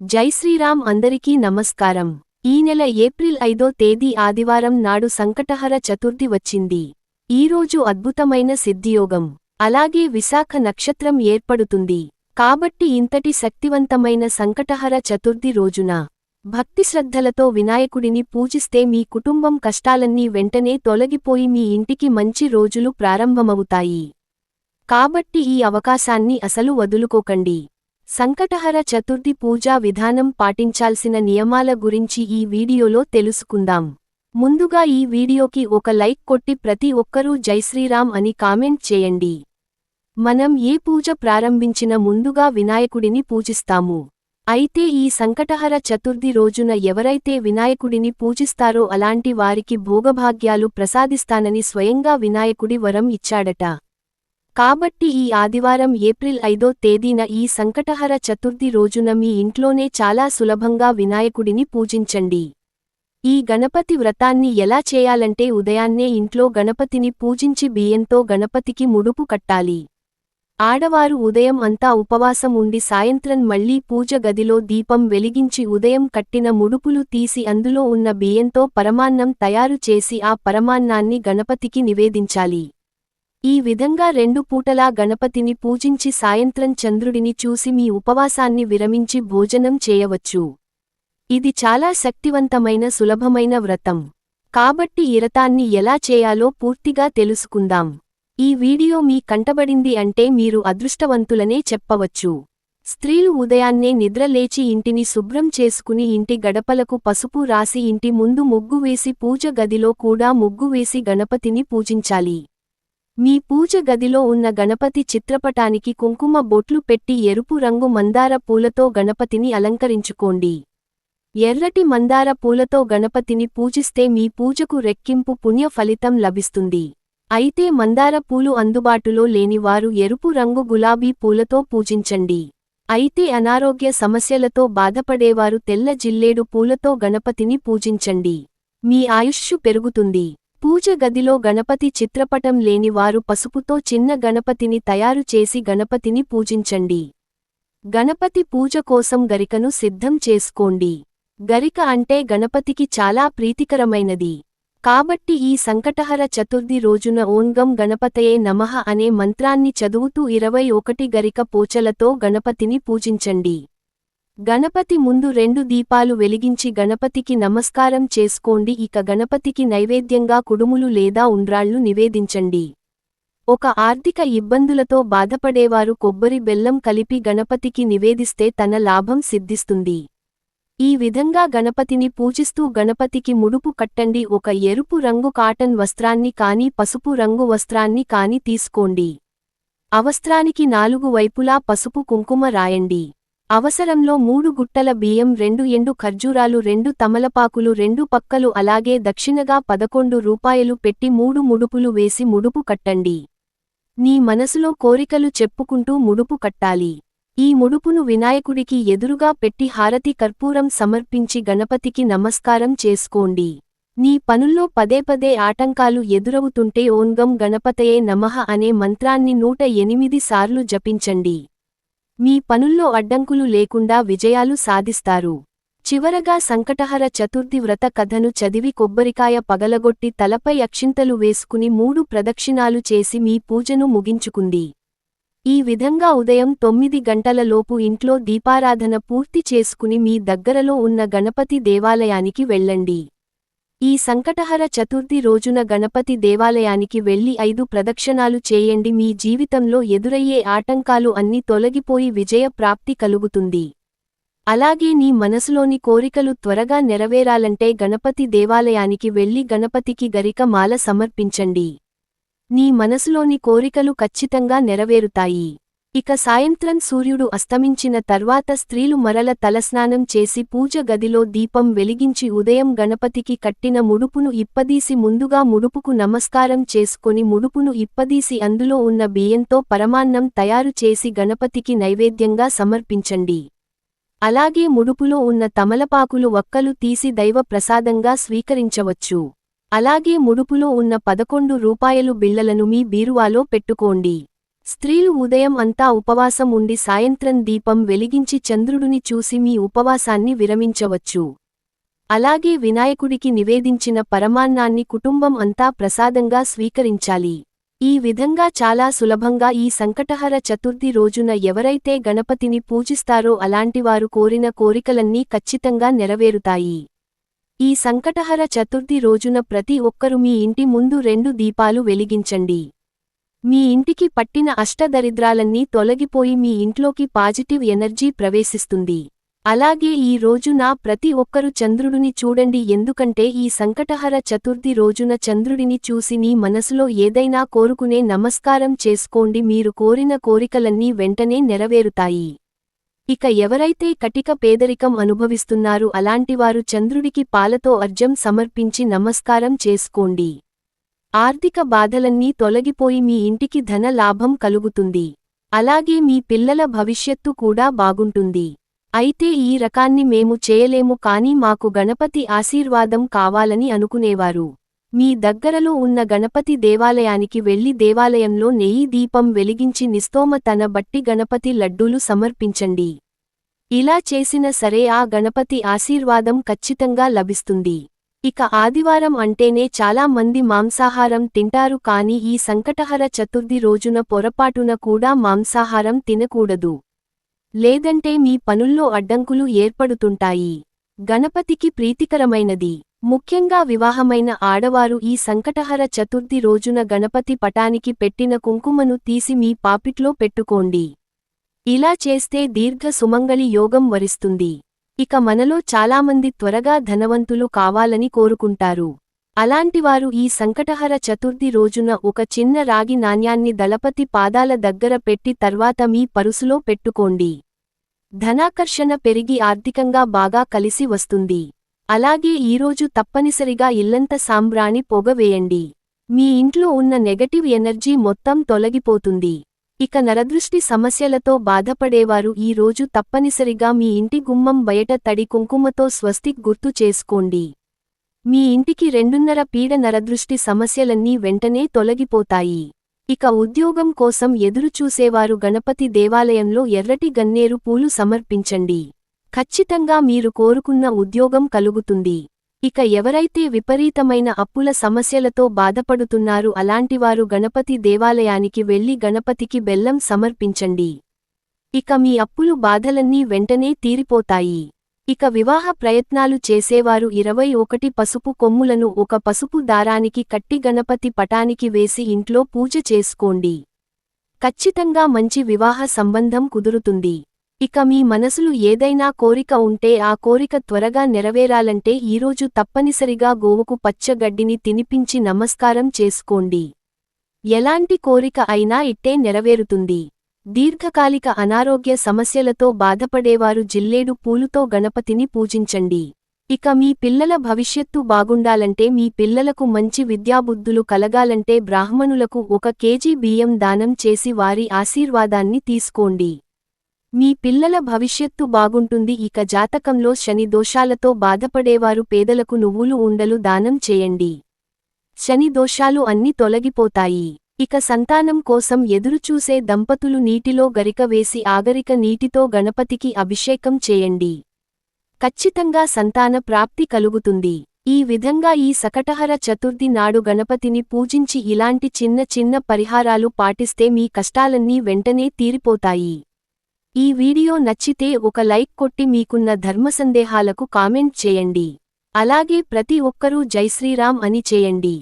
జై శ్రీరామ్. అందరికీ నమస్కారం. ఈ నెల ఏప్రిల్ 5వ తేదీ ఆదివారం నాడు సంకటహర చతుర్థి వచ్చింది. ఈరోజు అద్భుతమైన సిద్ధియోగం, అలాగే విశాఖ నక్షత్రం ఏర్పడుతుంది. కాబట్టి ఇంతటి శక్తివంతమైన సంకటహర చతుర్థి రోజున భక్తిశ్రద్ధలతో వినాయకుడిని పూజిస్తే మీ కుటుంబం కష్టాలన్నీ వెంటనే తొలగిపోయి మీ ఇంటికి మంచి రోజులు ప్రారంభమవుతాయి. కాబట్టి ఈ అవకాశాన్ని అసలు వదులుకోకండి. సంకటహర చతుర్థి పూజా విధానం పాటించాల్సిన నియమాల గురించి ఈ వీడియోలో తెలుసుకుందాం. ముందుగా ఈ వీడియోకి ఒక లైక్ కొట్టి ప్రతి ఒక్కరూ జై శ్రీరామ్ అని కామెంట్ చేయండి. మనం ఏ పూజ ప్రారంభించిన ముందుగా వినాయకుడిని పూజిస్తాము. అయితే ఈ సంకటహర చతుర్థి రోజున ఎవరైతే వినాయకుడిని పూజిస్తారో అలాంటి వారికి భోగభాగ్యాలు ప్రసాదిస్తానని స్వయంగా వినాయకుడి వరం ఇచ్చాడట. కాబట్టి ఈ ఆదివారం ఏప్రిల్ 5వ తేదీన ఈ సంకటహర చతుర్థి రోజున మీ ఇంట్లోనే చాలా సులభంగా వినాయకుడిని పూజించండి. ఈ గణపతి వ్రతాన్ని ఎలా చేయాలంటే ఉదయాన్నే ఇంట్లో గణపతిని పూజించి బియ్యంతో గణపతికి ముడుపు కట్టాలి. ఆడవారు ఉదయం అంతా ఉపవాసం ఉండి సాయంత్రం మళ్లీ పూజ గదిలో దీపం వెలిగించి ఉదయం కట్టిన ముడుపులు తీసి అందులో ఉన్న బియ్యంతో పరమాన్నం తయారు చేసి ఆ పరమాన్నాన్ని గణపతికి నివేదించాలి. ఈ విధంగా 2 పూటలా గణపతిని పూజించి సాయంత్రం చంద్రుడిని చూసి మీ ఉపవాసాన్ని విరమించి భోజనం చేయవచ్చు. ఇది చాలా శక్తివంతమైన సులభమైన వ్రతం. కాబట్టి ఈ వ్రతాన్ని ఎలా చేయాలో పూర్తిగా తెలుసుకుందాం. ఈ వీడియో మీ కంటబడింది అంటే మీరు అదృష్టవంతులనే చెప్పవచ్చు. స్త్రీలు ఉదయాన్నే నిద్ర లేచి ఇంటిని శుభ్రం చేసుకుని ఇంటి గడపలకు పసుపు రాసి ఇంటి ముందు ముగ్గు వేసి పూజ గదిలో కూడా ముగ్గు వేసి గణపతిని పూజించాలి. మీ పూజ గదిలో ఉన్న గణపతి చిత్రపటానికి కుంకుమ బొట్లు పెట్టి ఎరుపు రంగు మందార పూలతో గణపతిని అలంకరించుకోండి. ఎర్రటి మందార పూలతో గణపతిని పూజిస్తే మీ పూజకు రెక్కింపు పుణ్య ఫలితం లభిస్తుంది. అయితే మందార పూలు అందుబాటులో లేని వారు ఎరుపు రంగు గులాబీ పూలతో పూజించండి. అయితే అనారోగ్య సమస్యలతో బాధపడేవారు తెల్ల జిల్లేడు పూలతో గణపతిని పూజించండి. మీ ఆయుష్షు పెరుగుతుంది. పూజ గదిలో గణపతి చిత్రపటం లేని వారు పసుపుతో చిన్న గణపతిని తయారు చేసి గణపతిని పూజించండి. గణపతి పూజ కోసం గరికను సిద్ధం చేసుకోండి. గరిక అంటే గణపతికి చాలా ప్రీతికరమైనది. కాబట్టి ఈ సంకటహర చతుర్థి రోజున ఓం గం గణపతయే నమః అనే మంత్రాన్ని చదువుతూ 21 గరిక పోచలతో గణపతిని పూజించండి. గణపతి ముందు 2 దీపాలు వెలిగించి గణపతికి నమస్కారం చేసుకోండి. ఇక గణపతికి నైవేద్యంగా కుడుములు లేదా ఉండ్రాళ్లు నివేదించండి. ఒక ఆర్థిక ఇబ్బందులతో బాధపడేవారు కొబ్బరి బెల్లం కలిపి గణపతికి నివేదిస్తే తన లాభం సిద్ధిస్తుంది. ఈ విధంగా గణపతిని పూజిస్తూ గణపతికి ముడుపు కట్టండి. ఒక ఎరుపు రంగు కాటన్ వస్త్రాన్ని కానీ పసుపు రంగు వస్త్రాన్ని కానీ తీసుకోండి. ఆ వస్త్రానికి 4 వైపులా పసుపు కుంకుమ రాయండి. అవసరంలో 3 గుట్టల బియ్యం, 2 ఎండు ఖర్జూరాలు, 2 తమలపాకులు, 2 పక్కలు అలాగే దక్షిణగా 11 రూపాయలు పెట్టి 3 ముడుపులు వేసి ముడుపు కట్టండి. నీ మనసులో కోరికలు చెప్పుకుంటూ ముడుపు కట్టాలి. ఈ ముడుపును వినాయకుడికి ఎదురుగా పెట్టి హారతి కర్పూరం సమర్పించి గణపతికి నమస్కారం చేసుకోండి. నీ పనుల్లో పదే ఆటంకాలు ఎదురవుతుంటే ఓం గం గణపతయే నమః అనే మంత్రాన్ని 108 సార్లు జపించండి. మీ పనుల్లో అడ్డంకులు లేకుండా విజయాలు సాధిస్తారు. చివరగా సంకటహర చతుర్థి వ్రత కథను చదివి కొబ్బరికాయ పగలగొట్టి తలపై అక్షింతలు వేసుకుని 3 ప్రదక్షిణాలు చేసి మీ పూజను ముగించుకుంది. ఈ విధంగా ఉదయం 9 గంటల లోపు ఇంట్లో దీపారాధన పూర్తి చేసుకుని మీ దగ్గరలో ఉన్న గణపతి దేవాలయానికి వెళ్ళండి. ఈ సంకటహర చతుర్థి రోజున గణపతి దేవాలయానికి వెళ్లి 5 ప్రదక్షిణాలు చేయండి. మీ జీవితంలో ఎదురయ్యే ఆటంకాలు అన్నీ తొలగిపోయి విజయ ప్రాప్తి కలుగుతుంది. అలాగే నీ మనసులోని కోరికలు త్వరగా నెరవేరాలంటే గణపతి దేవాలయానికి వెళ్లి గణపతికి గరిక మాల సమర్పించండి. నీ మనసులోని కోరికలు ఖచ్చితంగా నెరవేరుతాయి. ఇక సాయంత్రం సూర్యుడు అస్తమించిన తర్వాత స్త్రీలు మరల తలస్నానం చేసి పూజ గదిలో దీపం వెలిగించి ఉదయం గణపతికి కట్టిన ముడుపును ఇప్పదీసి ముందుగా ముడుపుకు నమస్కారం చేసుకొని ముడుపును ఇప్పదీసి అందులో ఉన్న బియ్యంతో పరమాన్నం తయారు చేసి గణపతికి నైవేద్యంగా సమర్పించండి. అలాగే ముడుపులో ఉన్న తమలపాకులు వక్కలు తీసి దైవ ప్రసాదంగా స్వీకరించవచ్చు. అలాగే ముడుపులో ఉన్న 11 రూపాయలు బిళ్లలను మీ బీరువాలో పెట్టుకోండి. స్త్రీలు ఉదయం అంతా ఉపవాసం ఉండి సాయంత్రం దీపం వెలిగించి చంద్రుడిని చూసి మీ ఉపవాసాన్ని విరమించవచ్చు. అలాగే వినాయకుడికి నివేదించిన పరమాన్నాన్ని కుటుంబం అంతా ప్రసాదంగా స్వీకరించాలి. ఈ విధంగా చాలా సులభంగా ఈ సంకటహర చతుర్థి రోజున ఎవరైతే గణపతిని పూజిస్తారో అలాంటివారు కోరిన కోరికలన్నీ ఖచ్చితంగా నెరవేరుతాయి. ఈ సంకటహర చతుర్థి రోజున ప్రతి ఒక్కరు మీ ఇంటి ముందు 2 దీపాలు వెలిగించండి. మీ ఇంటికి పట్టిన అష్టదరిద్రాలన్నీ తొలగిపోయి మీ ఇంట్లోకి పాజిటివ్ ఎనర్జీ ప్రవేశిస్తుంది. అలాగే ఈ రోజున ప్రతి ఒక్కరు చంద్రుడిని చూడండి, ఎందుకంటే ఈ సంకటహర చతుర్థి రోజున చంద్రుడిని చూసి నీ మనసులో ఏదైనా కోరుకునే నమస్కారం చేసుకోండి, మీరు కోరిన కోరికలన్నీ వెంటనే నెరవేరుతాయి. ఇక ఎవరైతే కటిక పేదరికం అనుభవిస్తున్నారో అలాంటివారు చంద్రుడికి పాలతో అర్ఘ్యం సమర్పించి నమస్కారం చేసుకోండి. ఆర్థిక బాధలన్నీ తొలగిపోయి మీ ఇంటికి ధన లాభం కలుగుతుంది. అలాగే మీ పిల్లల భవిష్యత్తు కూడా బాగుంటుంది. అయితే ఈ రకాన్ని మేము చేయలేము కానీ మాకు గణపతి ఆశీర్వాదం కావాలని అనుకునేవారు మీ దగ్గరలో ఉన్న గణపతి దేవాలయానికి వెళ్లి దేవాలయంలో నెయ్యి దీపం వెలిగించి నిస్తోమతన బట్టి గణపతి లడ్డూలు సమర్పించండి. ఇలా చేసిన సరే ఆ గణపతి ఆశీర్వాదం ఖచ్చితంగా లభిస్తుంది. ఇక ఆదివారం అంటేనే చాలా మంది మాంసాహారం తింటారు కానీ ఈ సంకటహర చతుర్థి రోజున పొరపాటున కూడా మాంసాహారం తినకూడదు. లేదంటే మీ పనుల్లో అడ్డంకులు ఏర్పడుతుంటాయి. గణపతికి ప్రీతికరమైనది. ముఖ్యంగా వివాహమైన ఆడవారు ఈ సంకటహర చతుర్థి రోజున గణపతి పటానికి పెట్టిన కుంకుమను తీసి మీ పాపిట్లో పెట్టుకోండి. ఇలా చేస్తే దీర్ఘ సుమంగళి యోగం వరిస్తుంది. ఇక మనలో చాలామంది త్వరగా ధనవంతులు కావాలని కోరుకుంటారు. అలాంటివారు ఈ సంకటహర చతుర్థి రోజున ఒక చిన్న రాగి నాణ్యాన్ని దళపతి పాదాల దగ్గర పెట్టి తర్వాత మీ పరుసులో పెట్టుకోండి. ధనాకర్షణ పెరిగి ఆర్థికంగా బాగా కలిసి వస్తుంది. అలాగే ఈరోజు తప్పనిసరిగా ఇల్లంత సాంబ్రాణి పొగ వేయండి. మీ ఇంట్లో ఉన్న నెగటివ్ ఎనర్జీ మొత్తం తొలగిపోతుంది. ఇక నరదృష్టి సమస్యలతో బాధపడేవారు ఈ రోజు తప్పనిసరిగా మీ ఇంటి గుమ్మం బయట తడి కుంకుమతో స్వస్తిక్ గుర్తు చేసుకోండి. మీ ఇంటికి 2.5 పీడ నరదృష్టి సమస్యలన్నీ వెంటనే తొలగిపోతాయి. ఇక ఉద్యోగం కోసం ఎదురుచూసేవారు గణపతి దేవాలయంలో ఎర్రటి గన్నేరు పూలు సమర్పించండి. ఖచ్చితంగా మీరు కోరుకున్న ఉద్యోగం కలుగుతుంది. ఇక ఎవరైతే విపరీతమైన అప్పుల సమస్యలతో బాధపడుతున్నారో అలాంటివారు గణపతి దేవాలయానికి వెళ్లి గణపతికి బెల్లం సమర్పించండి. ఇక మీ అప్పులు బాధలన్నీ వెంటనే తీరిపోతాయి. ఇక వివాహ ప్రయత్నాలు చేసేవారు 21 పసుపు కొమ్ములను ఒక పసుపు దారానికి కట్టి గణపతి పటానికి వేసి ఇంట్లో పూజ చేసుకోండి. ఖచ్చితంగా మంచి వివాహ సంబంధం కుదురుతుంది. ఇక మీ మనసులు ఏదైనా కోరిక ఉంటే ఆ కోరిక త్వరగా నెరవేరాలంటే ఈరోజు తప్పనిసరిగా గోవుకు పచ్చగడ్డిని తినిపించి నమస్కారం చేసుకోండి. ఎలాంటి కోరిక అయినా ఇట్టే నెరవేరుతుంది. దీర్ఘకాలిక అనారోగ్య సమస్యలతో బాధపడేవారు జిల్లేడు పూలుతో గణపతిని పూజించండి. ఇక మీ పిల్లల భవిష్యత్తు బాగుండాలంటే మీ పిల్లలకు మంచి విద్యాబుద్ధులు కలగాలంటే బ్రాహ్మణులకు 1 కేజీ బియ్యం దానం చేసి వారి ఆశీర్వాదాన్ని తీసుకోండి. మీ పిల్లల భవిష్యత్తు బాగుంటుంది. ఇక జాతకంలో శని దోషాలతో బాధపడేవారు పేదలకు నువ్వులు ఉండలు దానం చేయండి. శని దోషాలు అన్ని తొలగిపోతాయి. ఇక సంతానం కోసం ఎదురుచూసే దంపతులు నీటిలో గరిక వేసి ఆగరిక నీటితో గణపతికి అభిషేకం చేయండి. ఖచ్చితంగా సంతాన ప్రాప్తి కలుగుతుంది. ఈ విధంగా ఈ సంకటహర చతుర్థి నాడు గణపతిని పూజించి ఇలాంటి చిన్న చిన్న పరిహారాలు పాటిస్తే మీ కష్టాలన్నీ వెంటనే తీరిపోతాయి. ఈ వీడియో నచ్చితే ఒక లైక్ కొట్టి మీకున్న ధర్మసందేహాలకు కామెంట్ చేయండి. అలాగే ప్రతి ఒక్కరూ జై శ్రీరామ్ అని చేయండి.